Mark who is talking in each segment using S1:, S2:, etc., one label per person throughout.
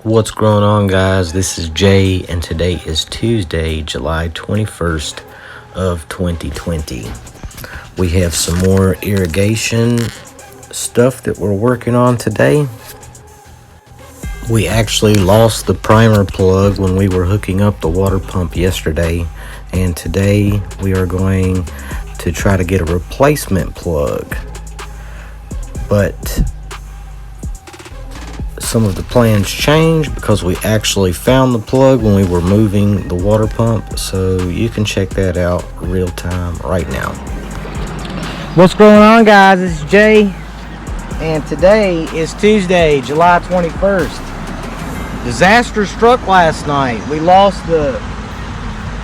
S1: What's going on, guys? This is Jay, and today is Tuesday, July 21st of 2020. We have some more irrigation stuff that we're working on today. We actually lost the primer plug when we were hooking up the water pump yesterday, and today we are going to try to get a replacement plug. But some of the plans changed because we actually found the plug when we were moving the water pump, so you can check that out real time right now.
S2: What's going on, guys? This is Jay, and today is Tuesday, July 21st. Disaster struck last night. We lost the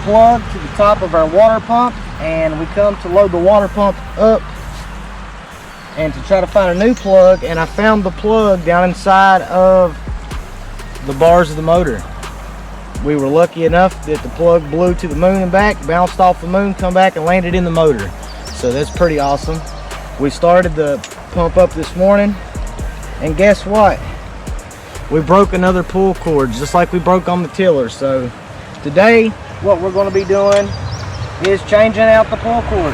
S2: plug to the top of our water pump, and we come to load the water pump up and to try to find a new plug, and I found the plug down inside of the bars of the motor. We were lucky enough that the plug blew to the moon and back, bounced off the moon, come back and landed in the motor. So that's pretty awesome. We started the pump up this morning, and guess what? We broke another pull cord, just like we broke on the tiller. So today, what we're going to be doing is changing out the pull cord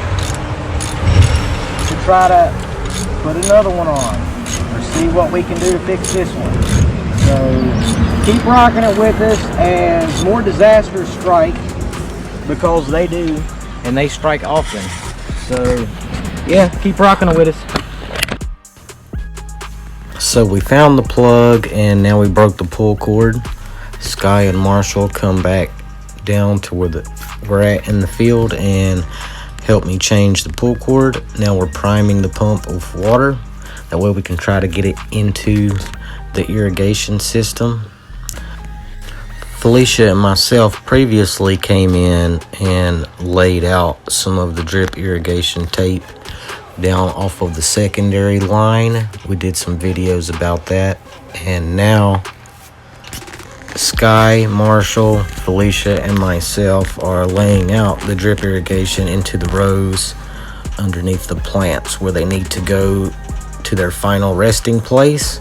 S2: to try to put another one on, or see what we can do to fix this one. So keep rocking it with us as more disasters strike, because they do, and they strike often. So yeah, keep rocking it with us.
S1: So we found the plug, and now we broke the pull cord. Sky and Marshall come back down to where we're at in the field and help me change the pull cord. Now we're priming the pump with water. That way we can try to get it into the irrigation system. Felicia and myself previously came in and laid out some of the drip irrigation tape down off of the secondary line. We did some videos about that, and now Sky, Marshall, Felicia, and myself are laying out the drip irrigation into the rows underneath the plants where they need to go to their final resting place.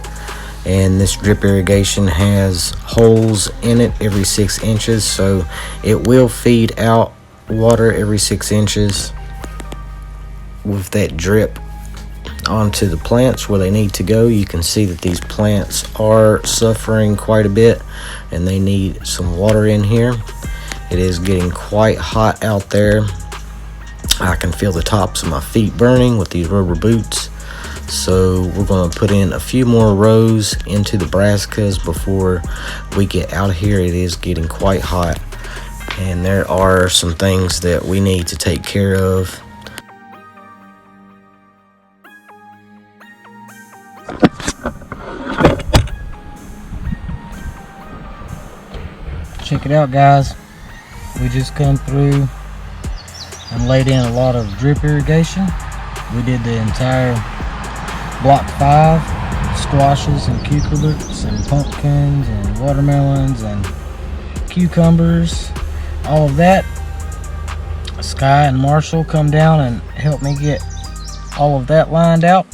S1: And this drip irrigation has holes in it every 6 inches, so it will feed out water every 6 inches with that drip onto the plants where they need to go. You can see that these plants are suffering quite a bit, and they need some water in here. It is getting quite hot out there. I can feel the tops of my feet burning with these rubber boots. So we're going to put in a few more rows into the brassicas before we get out here. It is getting quite hot, and there are some things that we need to take care of.
S2: Check it out, guys. We just come through and laid in a lot of drip irrigation. We did the entire block 5, squashes and cucumbers and pumpkins and watermelons and cucumbers, all of that. Sky and Marshall come down and help me get all of that lined out.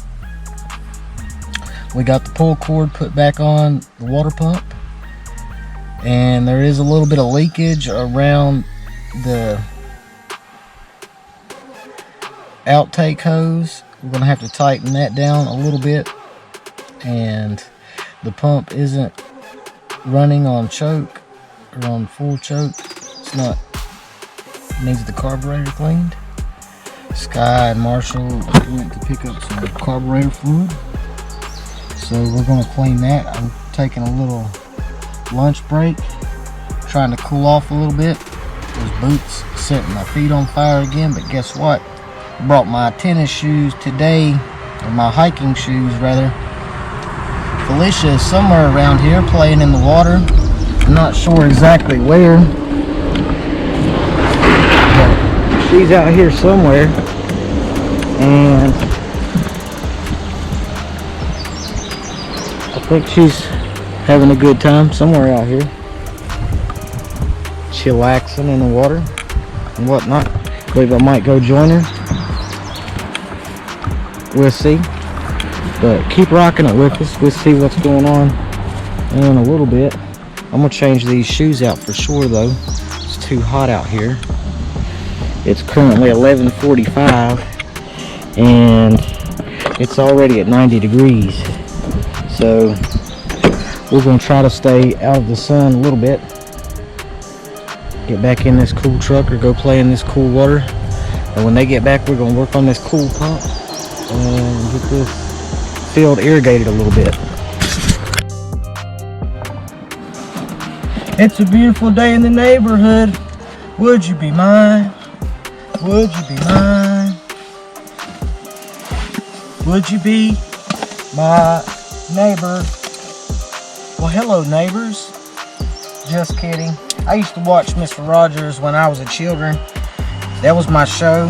S2: We got the pull cord put back on the water pump, and there is a little bit of leakage around the outtake hose. We're gonna have to tighten that down a little bit, and the pump isn't running on choke or on full choke. It's not, needs the carburetor cleaned. Sky and Marshall went to pick up some carburetor fluid, so we're gonna clean that. I'm taking a little lunch break, trying to cool off a little bit. Those boots setting my feet on fire again, but guess what? Brought my tennis shoes today, or my hiking shoes rather. Felicia is somewhere around here playing in the water. I'm not sure exactly where, but she's out here somewhere, and I think she's having a good time somewhere out here, chillaxing in the water and whatnot. I believe I might go join her. We'll see, but keep rocking it with us. We'll see what's going on in a little bit. I'm gonna change these shoes out for sure though. It's too hot out here. It's currently 11:45 and it's already at 90 degrees. So we're gonna try to stay out of the sun a little bit. Get back in this cool truck or go play in this cool water. And when they get back, we're gonna work on this cool pump and get this field irrigated a little bit. It's a beautiful day in the neighborhood. Would you be mine? Would you be mine? Would you be my neighbor? Well, hello neighbors. Just kidding. I used to watch Mr. Rogers when I was a children. That was my show.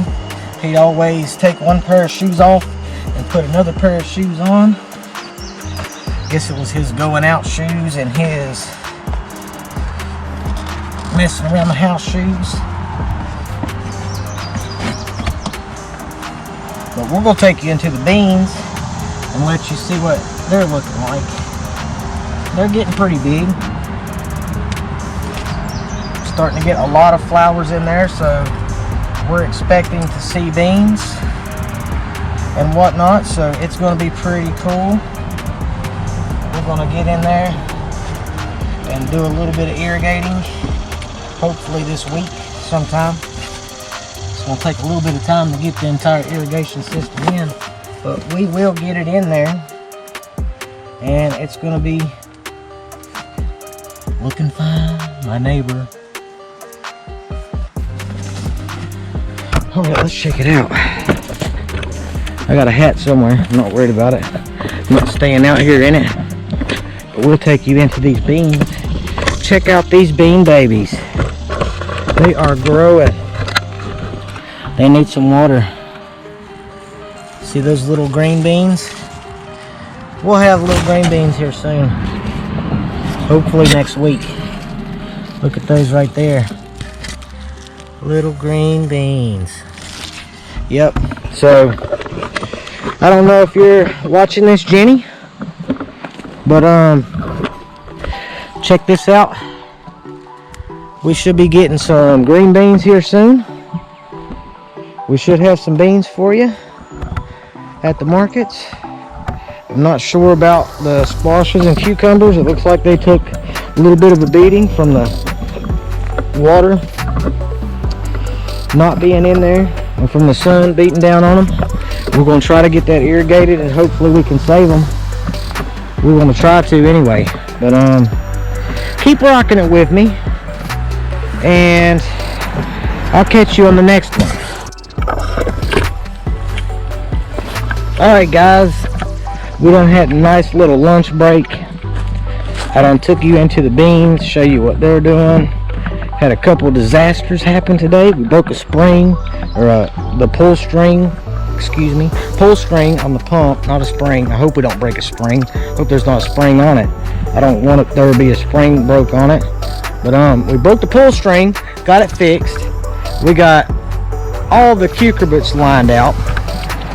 S2: He'd always take one pair of shoes off and put another pair of shoes on. Guess it was his going out shoes and his messing around the house shoes. But we're gonna take you into the beans and let you see what they're looking like. They're getting pretty big. Starting to get a lot of flowers in there, so we're expecting to see beans and whatnot, so it's going to be pretty cool. We're going to get in there and do a little bit of irrigating, hopefully this week sometime. It's going to take a little bit of time to get the entire irrigation system in, but we will get it in there, and it's going to be looking fine. My neighbor. Alright, let's check it out. I got a hat somewhere. I'm not worried about it. I'm not staying out here in it. But we'll take you into these beans. Check out these bean babies. They are growing. They need some water. See those little green beans? We'll have little green beans here soon. Hopefully next week. Look at those right there. Little green beans. Yep. So I don't know if you're watching this, Jenny, but check this out. We should be getting some green beans here soon. We should have some beans for you at the markets. I'm not sure about the squashes and cucumbers. It looks like they took a little bit of a beating from the water not being in there and from the sun beating down on them. We're going to try to get that irrigated and hopefully we can save them. We want to try to anyway, but keep rocking it with me and I'll catch you on the next one. Alright guys, we done had a nice little lunch break. I done took you into the beans, show you what they're doing. Had a couple disasters happen today. We broke a spring, or the pull string on the pump, not a spring. I hope we don't break a spring. Hope there's not a spring on it. I don't want there to be a spring broke on it. But we broke the pull string, got it fixed. We got all the cucurbits lined out.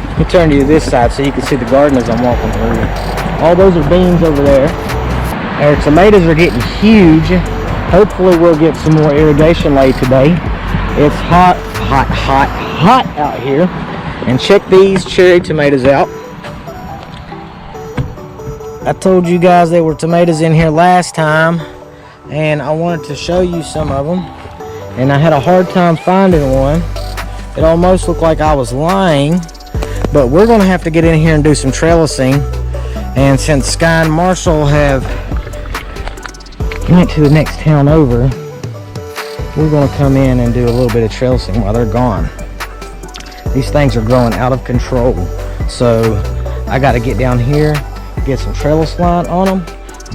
S2: Let me turn to this side so you can see the garden as I'm walking through. All those are beans over there. Our tomatoes are getting huge. Hopefully we'll get some more irrigation laid today. It's hot out here. And check these cherry tomatoes out. I told you guys there were tomatoes in here last time, and I wanted to show you some of them. And I had a hard time finding one. It almost looked like I was lying, but we're going to have to get in here and do some trellising. And since Sky and Marshall have went to the next town over, we're going to come in and do a little bit of trellising while they're gone. These things are growing out of control, so I got to get down here, get some trellis line on them,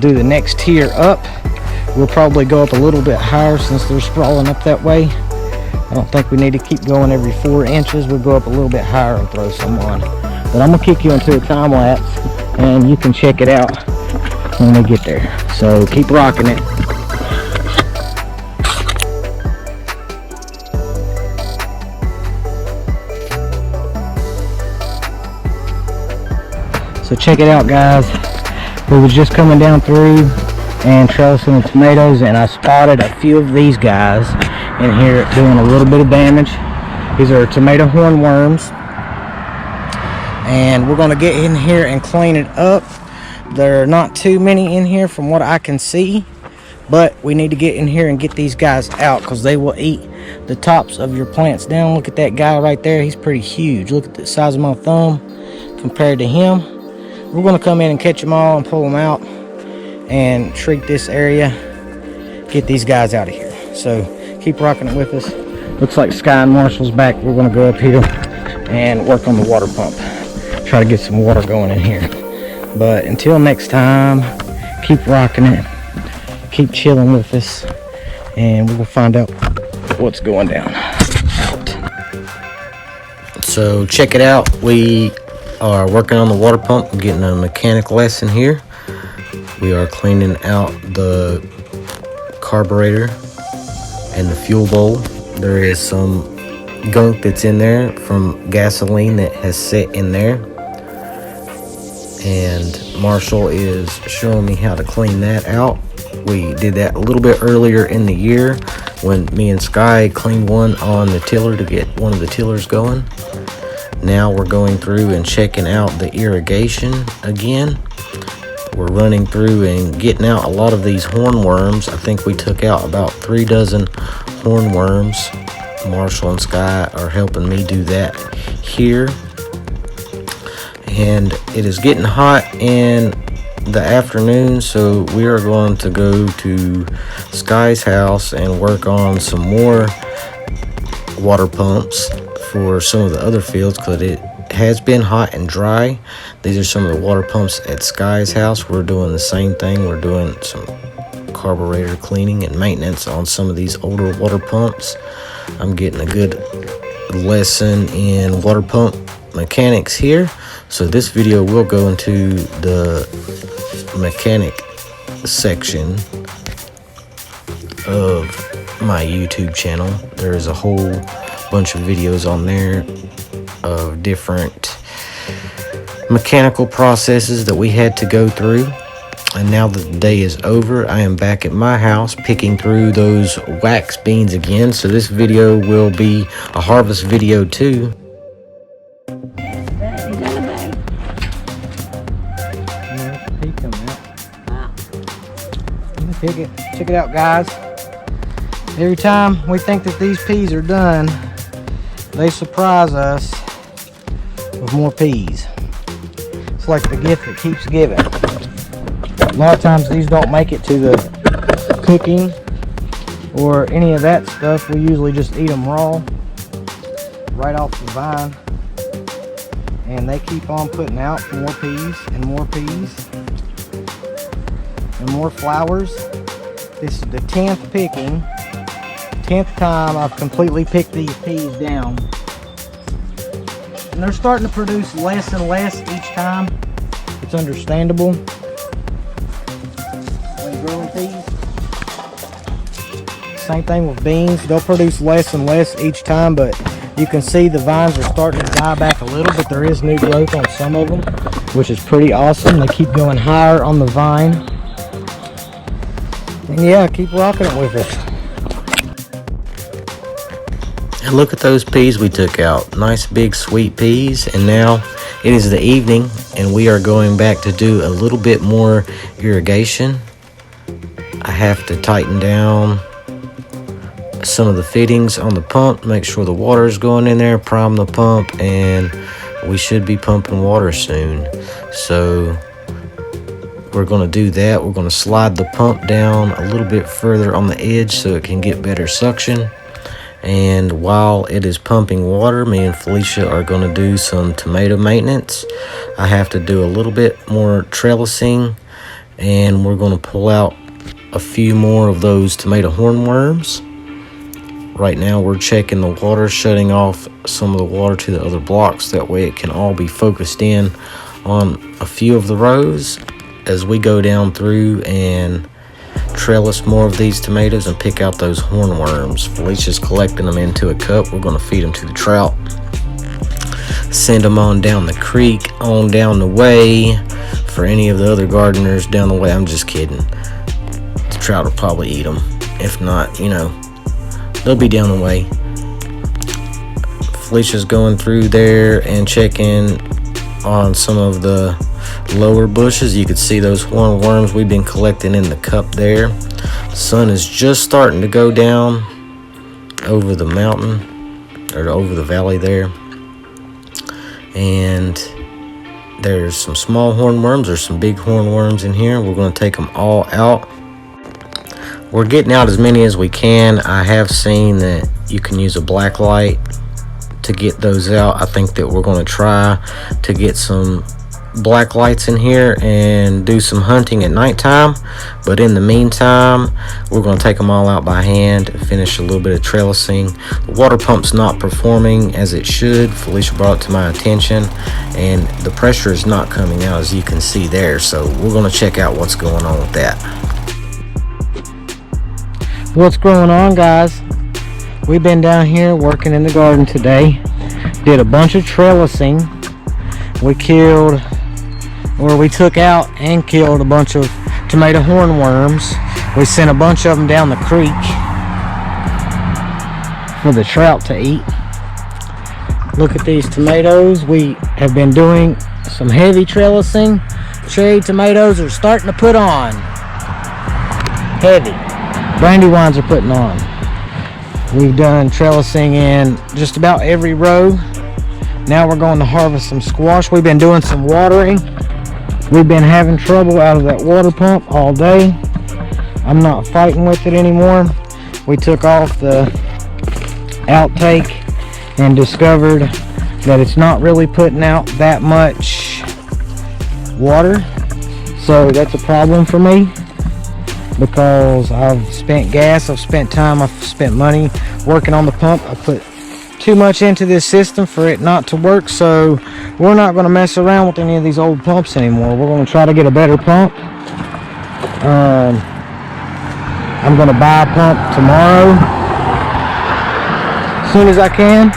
S2: do the next tier up. We'll probably go up a little bit higher since they're sprawling up that way. I don't think we need to keep going every 4 inches. We'll go up a little bit higher and throw some on. But I'm going to kick you into a time lapse and you can check it out when we get there. So keep rocking it. So check it out guys. We was just coming down through and trellising the tomatoes, and I spotted a few of these guys in here doing a little bit of damage. These are tomato hornworms, and we're going to get in here and clean it up. There are not too many in here from what I can see, but we need to get in here and get these guys out because they will eat the tops of your plants down. Look at that guy right there. He's pretty huge. Look at the size of my thumb compared to him. We're going to come in and catch them all and pull them out and treat this area, get these guys out of here. So keep rocking it with us. Looks like Sky and Marshall's back. We're going to go up here and work on the water pump, try to get some water going in here. But until next time, keep rocking it, keep chilling with us, and we'll find out what's going down.
S1: So check it out. We are working on the water pump. We're getting a mechanic lesson here. We are cleaning out the carburetor and the fuel bowl. There is some gunk that's in there from gasoline that has set in there, and Marshall is showing me how to clean that out. We did that a little bit earlier in the year when me and Sky cleaned one on the tiller to get one of the tillers going. Now we're going through and checking out the irrigation again. We're running through and getting out a lot of these hornworms. I think we took out about 3 dozen hornworms. Marshall and Sky are helping me do that here. And it is getting hot in the afternoon, so we are going to go to Sky's house and work on some more water pumps for some of the other fields because it has been hot and dry. These are some of the water pumps at Sky's house. We're doing the same thing. We're doing some carburetor cleaning and maintenance on some of these older water pumps. I'm getting a good lesson in water pump mechanics here. So this video will go into the mechanic section of my YouTube channel. There is a whole bunch of videos on there of different mechanical processes that we had to go through. And now that the day is over, I am back at my house picking through those wax beans again. So this video will be a harvest video too. Check it out, guys. Every time we think that these peas are done, they surprise us with more peas. It's like the gift that keeps giving. A lot of times these don't make it to the cooking or any of that stuff. We usually just eat them raw, right off the vine. And they keep on putting out more peas and more peas and more flowers. This is the 10th picking. 10th time I've completely picked these peas down. And they're starting to produce less and less each time. It's understandable. When growing peas. Same thing with beans. They'll produce less and less each time, but you can see the vines are starting to die back a little, but there is new growth on some of them, which is pretty awesome. They keep going higher on the vine. And yeah, keep rocking it with us. And look at those peas we took out. Nice big sweet peas. And now it is the evening and we are going back to do a little bit more irrigation. I have to tighten down some of the fittings on the pump, make sure the water is going in there, prime the pump, and we should be pumping water soon. So we're going to do that. We're going to slide the pump down a little bit further on the edge so it can get better suction. And while it is pumping water, me and Felicia are going to do some tomato maintenance. I have to do a little bit more trellising, and we're going to pull out a few more of those tomato hornworms. Right now we're checking the water, shutting off some of the water to the other blocks. That way it can all be focused in on a few of the rows as we go down through and trellis more of these tomatoes and pick out those hornworms. Felicia's collecting them into a cup. We're going to feed them to the trout. Send them on down the creek, on down the way for any of the other gardeners down the way. I'm just kidding. trout will probably eat them. If not, you know, they'll be down the way. Felicia's going through there and checking on some of the lower bushes. You could see those hornworms we've been collecting in the cup there. The sun is just starting to go down over the mountain, or over the valley there. And there's some small hornworms, there's some big hornworms in here. We're going to take them all out. We're getting out as many as we can. I have seen that you can use a black light to get those out. I think that we're going to try to get some black lights in here and do some hunting at nighttime. But in the meantime, we're going to take them all out by hand and finish a little bit of trellising. The water pump's not performing as it should. Felicia brought it to my attention, and the pressure is not coming out, as you can see there. So we're going to check out what's going on with that.
S2: What's going on, guys? We've been down here working in the garden today. Did a bunch of trellising. We took out and killed a bunch of tomato hornworms. We sent a bunch of them down the creek for the trout to eat. Look at these tomatoes. We have been doing some heavy trellising. Cherry tomatoes are starting to put on. Heavy. Brandywines are putting on. We've done trellising in just about every row. Now we're going to harvest some squash. We've been doing some watering. We've been having trouble out of that water pump all day. I'm not fighting with it anymore. We took off the outtake and discovered that it's not really putting out that much water. So that's a problem for me, because I've spent gas, I've spent time, I've spent money working on the pump. I put too much into this system for it not to work, so we're not going to mess around with any of these old pumps anymore. We're going to try to get a better pump. I'm going to buy a pump tomorrow. As soon as I can,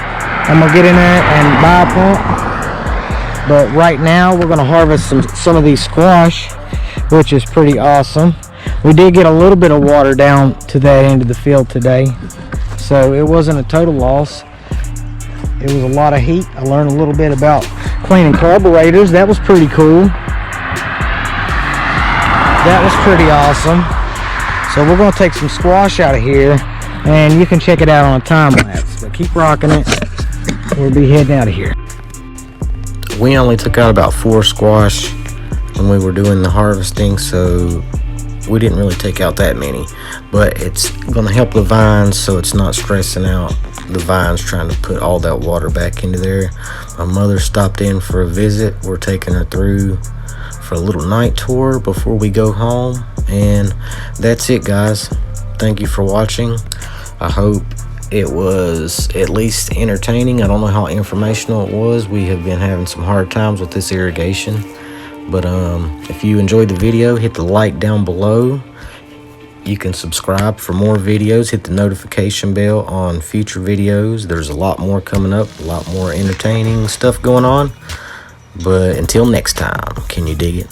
S2: I'm going to get in there and buy a pump. But right now, we're going to harvest some of these squash, which is pretty awesome. We did get a little bit of water down to that end of the field today, so it wasn't a total loss. It was a lot of heat. I learned a little bit about cleaning carburetors. That was pretty cool. That was pretty awesome. So we're going to take some squash out of here, and you can check it out on a time lapse. But keep rocking it. We'll be heading out of here.
S1: We only took out about 4 squash when we were doing the harvesting, so we didn't really take out that many. But it's going to help the vines, so it's not stressing out the vines trying to put all that water back into there. My mother stopped in for a visit. We're taking her through for a little night tour before we go home. And that's it, guys. Thank you for watching. I hope it was at least entertaining. I don't know how informational it was. We have been having some hard times with this irrigation. But if you enjoyed the video, hit the like down below. You can subscribe for more videos. Hit the notification bell on future videos. There's a lot more coming up, a lot more entertaining stuff going on. But until next time, can you dig it?